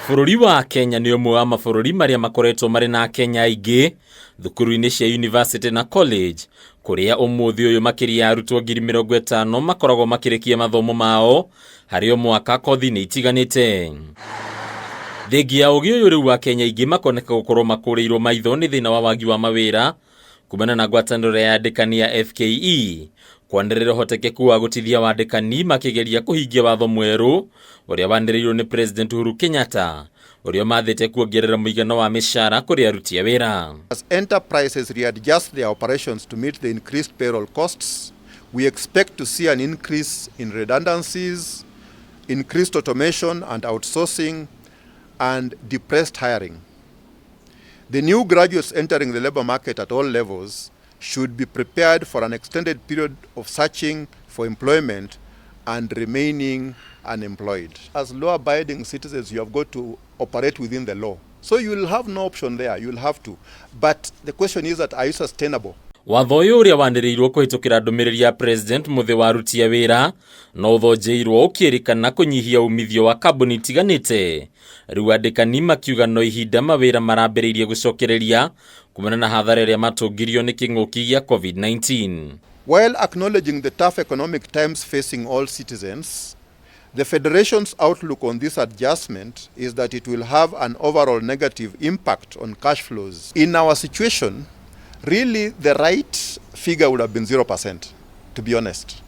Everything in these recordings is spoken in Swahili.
Bũrũri wa Kenya nĩ ũmwe wa mabũrũri marĩa makoretwo marĩ na Akenya aingĩ thukuru-inĩ cia university na college, kũrĩa ũmũthĩ ũyũ makiria arutwo 50,000 makoragwo makĩrĩkia mathomo mao harĩ o mwaka kothi-inĩ itiganĩte. Thengia ya ũgĩ ũyũ rĩu wa Kenya aingĩ makoneka gũkorwo makũrĩirwo maitho nĩ thĩna wa wagi wa mawira kumana na ngwataniro ya andikani ya FKE, kwanĩrĩra ũhotekeku wa gũtithia wa andikani makĩgeria kũhingia watho mwerũ ũrĩa wanĩrĩirwo nĩ President Uhuru Kenyatta, ũrĩa mathĩte kuongerera mũigana wa mĩcaara kũrĩ aruti a wĩra. As enterprises readjust their operations to meet the increased payroll costs, we expect to see an increase in redundancies, increased automation and outsourcing, and depressed hiring. The new graduates entering the labor market at all levels should be prepared for an extended period of searching for employment and remaining unemployed. As law-abiding citizens, you have got to operate within the law. So you will have no option there, you will have to. But the question is that, are you sustainable? Watho ũyũ ũrĩa wanĩrĩirwo kũhĩtũkĩra ndũmĩrĩri ya President mũthĩ wa aruti a wĩra no ũthonjeirwo ũkĩrĩkana kũnyihia umithio wa kambuni itiganĩte. Rĩu andĩkani makiuga no ihinda mawĩra marambĩrĩirie gũcokereria kumana na hathara ĩrĩa matũngirio nĩ kĩng'ũki gĩa COVID-19. While acknowledging the tough economic times facing all citizens, the Federation's outlook on this adjustment is that it will have an overall negative impact on cash flows. In our situation, really the right figure would have been 0%, to be honest.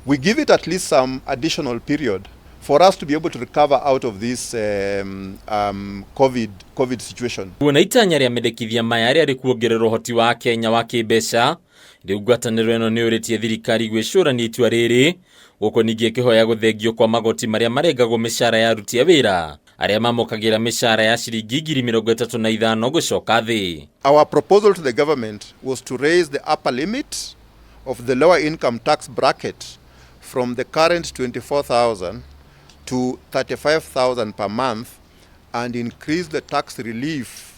We give it at least some additional period for us to be able to recover out of this COVID situation. Kuona itanya rĩa mendekithia maya rĩarĩ kuongerera ũhoti wa Kenya wa kĩmbeca, rĩu ngwatanĩro ĩno nĩ ũrĩtie thirikari gwĩcũrania itua rĩrĩ, gũkũ ningĩ ĩkĩhoya gũthengio kwa magoti marĩa marengagwo mĩcaara ya aruti a wĩra arĩa mamũkagĩra mĩcaara ya ciringi 35,000 gũcoka thĩ. Our proposal to the government was to raise the upper limit of the lower income tax bracket from the current 24,000 to 35,000 per month and increase the tax relief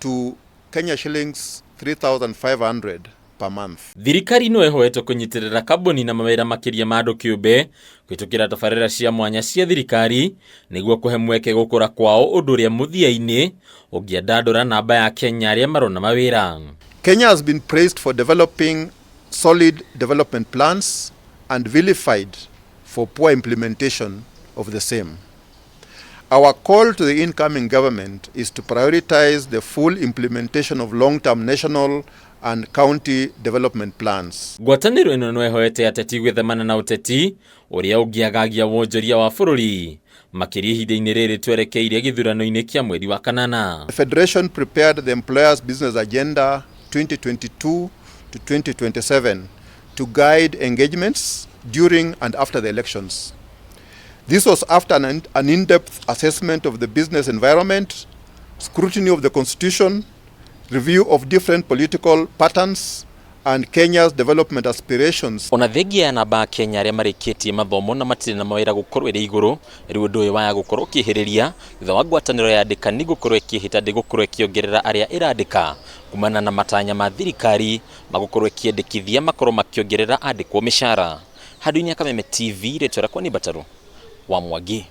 to Kenya shillings 3,500 per month. Thirikari no ĩhoetwo kũnyitĩrĩra kambuni na mawĩra makĩria ma andũ kĩũmbe kũhĩtũkĩra tabarĩra cia mwanya cia thirikari nĩguo kũhe mweke gũkũra kwao, ũndũ ũrĩa mũthia-inĩ ũngĩandandũra namba ya Kenya arĩa marona mawĩra. Kenya has been praised for developing solid development plans and vilified for poor implementation of the same. Our call to the incoming government is to prioritize the full implementation of long-term national and county development plans. Ngwatanĩro ĩno no ĩhoete ateti gwĩthemana na ũteti ũrĩa ũngĩagagia wonjoria wa bũrũri makĩria ihinda-inĩ rĩrĩ twerekeire gĩthurano-inĩ kĩa mweri wa kanana. The Federation prepared the Employers Business Agenda 2022 to 2027 to guide engagements during and after the elections. This was after an in-depth assessment of the business environment, scrutiny of the constitution, review of different political patterns and Kenya's development aspirations. Ona thengia ya namba Kenya arĩa marikitie mathomo na matirĩ na mawĩra gũkorwo ĩrĩ igũrũ, rĩu ũndũ ũyũ waya gũkorwo ũkĩhĩrĩria thutha wa ngwatanĩro ya andĩkani gũkorwo ĩkĩhĩta gũkorwo ĩkĩongerera arĩa ĩrandĩka kumana na matanya ma thirikari magũkorwo ĩkĩendekithia makorwo makĩongerera andĩkwo mĩcaara. Handũ-inĩ ya Kameme TV, rĩtwa rĩakwa nĩ Mbataro wa Mwagi.